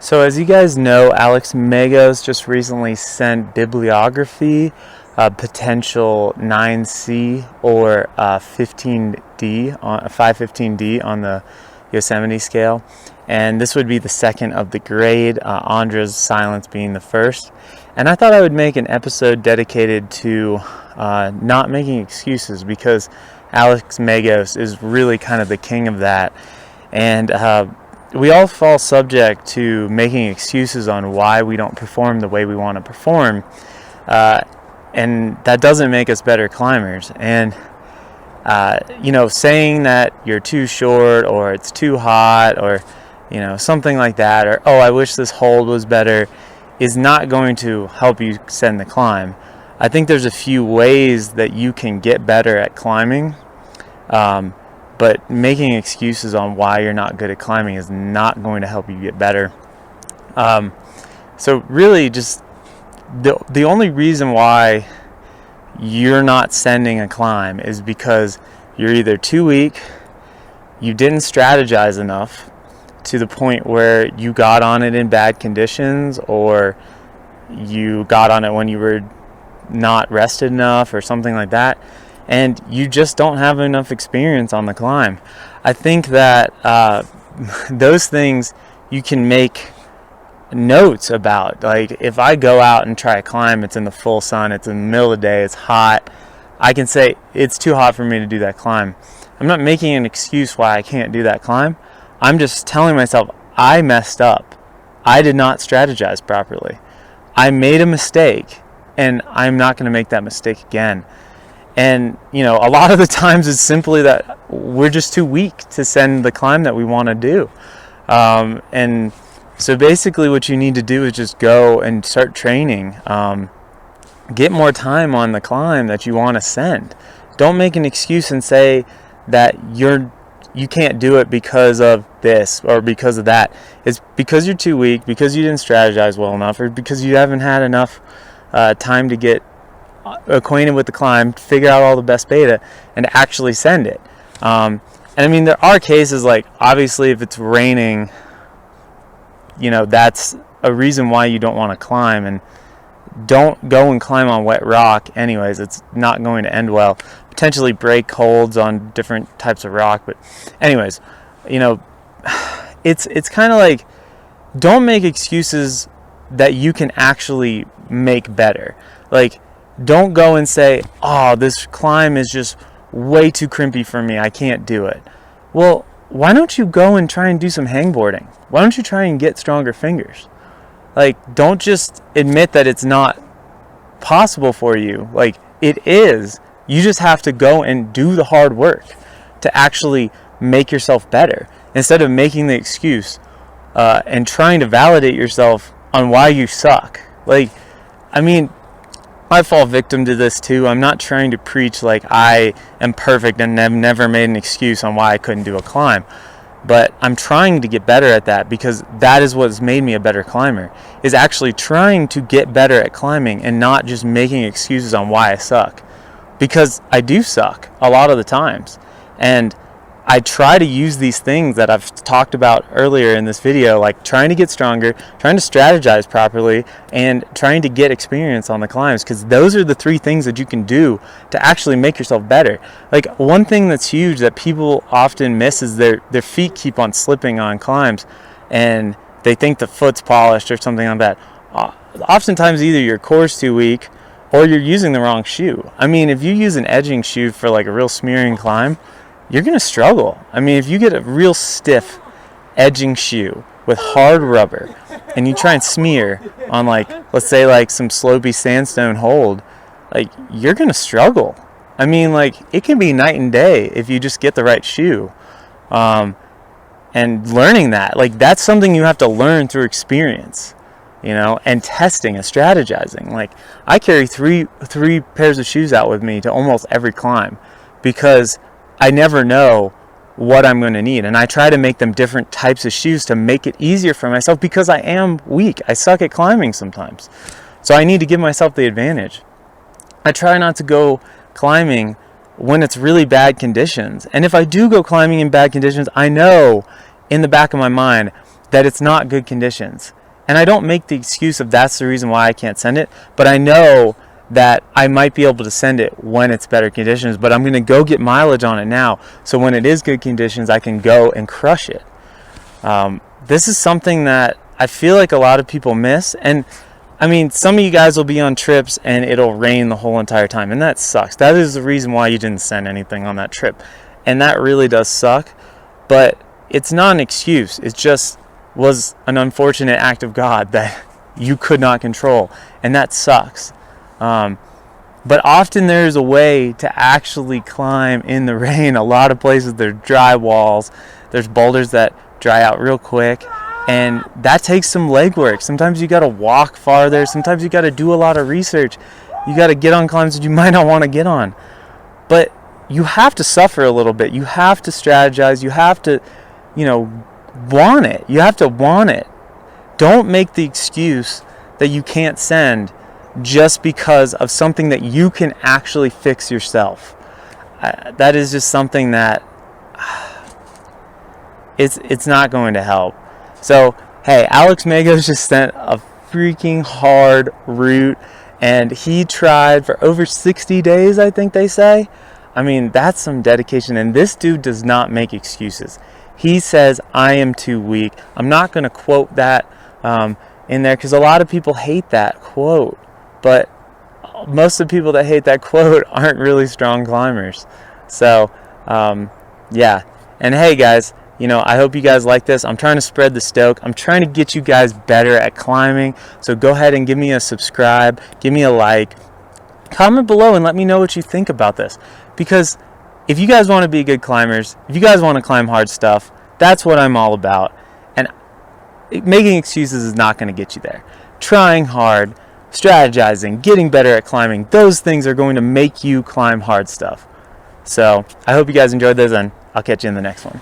So as you guys know, Alex Magos just recently sent bibliography, potential 9C or 15D, 515D on the Yosemite scale. And this would be the second of the grade, Andra's silence being the first. And I thought I would make an episode dedicated to not making excuses, because Alex Magos is really kind of the king of that. And we all fall subject to making excuses on why we don't perform the way we want to perform, and that doesn't make us better climbers. And saying that you're too short, or it's too hot, or something like that, or I wish this hold was better, is not going to help you send the climb. I think there's a few ways that you can get better at climbing, but making excuses on why you're not good at climbing is not going to help you get better. So really, just the only reason why you're not sending a climb is because you're either too weak, you didn't strategize enough to the point where you got on it in bad conditions, or you got on it when you were not rested enough, or something like that, and you just don't have enough experience on the climb. I think that those things you can make notes about. Like, if I go out and try a climb, it's in the full sun, it's in the middle of the day, it's hot, I can say it's too hot for me to do that climb. I'm not making an excuse why I can't do that climb. I'm just telling myself I messed up. I did not strategize properly. I made a mistake, and I'm not going to make that mistake again. And, a lot of the times it's simply that we're just too weak to send the climb that we want to do. And so basically what you need to do is just go and start training. Get more time on the climb that you want to send. Don't make an excuse and say that you can't do it because of this or because of that. It's because you're too weak, because you didn't strategize well enough, or because you haven't had enough time to get acquainted with the climb, figure out all the best beta, and actually send it. And I mean, there are cases like, obviously, if it's raining, that's a reason why you don't want to climb. And don't go and climb on wet rock anyways. It's not going to end well. Potentially break holds on different types of rock. But anyways, it's kind of like, don't make excuses that you can actually make better. Like, don't go and say, this climb is just way too crimpy for me, I can't do it. Well, why don't you go and try and do some hangboarding? Why don't you try and get stronger fingers? Like, don't just admit that it's not possible for you. Like, it is. You just have to go and do the hard work to actually make yourself better, instead of making the excuse and trying to validate yourself on why you suck. Like, I mean, I fall victim to this too. I'm not trying to preach like I am perfect and have never made an excuse on why I couldn't do a climb. But I'm trying to get better at that, because that is what's made me a better climber, is actually trying to get better at climbing and not just making excuses on why I suck. Because I do suck a lot of the times. And I try to use these things that I've talked about earlier in this video, like trying to get stronger, trying to strategize properly, and trying to get experience on the climbs, because those are the three things that you can do to actually make yourself better. Like, one thing that's huge that people often miss is their feet keep on slipping on climbs, and they think the foot's polished or something like that. Oftentimes, either your core's too weak or you're using the wrong shoe. I mean, if you use an edging shoe for like a real smearing climb, you're going to struggle. I mean, if you get a real stiff edging shoe with hard rubber and you try and smear on, like, let's say like some slopey sandstone hold, like, you're going to struggle. I mean, like, it can be night and day if you just get the right shoe. And learning that, like, that's something you have to learn through experience, and testing and strategizing. Like, I carry three pairs of shoes out with me to almost every climb, because I never know what I'm going to need, and I try to make them different types of shoes to make it easier for myself, because I am weak. I suck at climbing sometimes, so I need to give myself the advantage. I try not to go climbing when it's really bad conditions, and if I do go climbing in bad conditions, I know in the back of my mind that it's not good conditions. And I don't make the excuse of that's the reason why I can't send it, but I know that I might be able to send it when it's better conditions, but I'm going to go get mileage on it now, so when it is good conditions, I can go and crush it. This is something that I feel like a lot of people miss. And I mean, some of you guys will be on trips and it'll rain the whole entire time, and that sucks. That is the reason why you didn't send anything on that trip, and that really does suck. But it's not an excuse. It just was an unfortunate act of God that you could not control, and that sucks. But often there's a way to actually climb in the rain. A lot of places there's dry walls, there's boulders that dry out real quick, and that takes some legwork. Sometimes you got to walk farther, sometimes you got to do a lot of research, you got to get on climbs that you might not want to get on, but you have to suffer a little bit. You have to strategize. You have to, want it. You have to want it. Don't make the excuse that you can't send just because of something that you can actually fix yourself. That is just something that it's not going to help. So, hey, Alex Magos just sent a freaking hard route, and he tried for over 60 days, I think they say. I mean, that's some dedication, and this dude does not make excuses. He says, I am too weak. I'm not going to quote that in there because a lot of people hate that quote, but most of the people that hate that quote aren't really strong climbers. So, yeah. And hey, guys, I hope you guys like this. I'm trying to spread the stoke. I'm trying to get you guys better at climbing. So go ahead and give me a subscribe, give me a like, comment below and let me know what you think about this. Because if you guys want to be good climbers, if you guys want to climb hard stuff, that's what I'm all about. And making excuses is not going to get you there. Trying hard, strategizing, getting better at climbing, those things are going to make you climb hard stuff. So I hope you guys enjoyed this, and I'll catch you in the next one.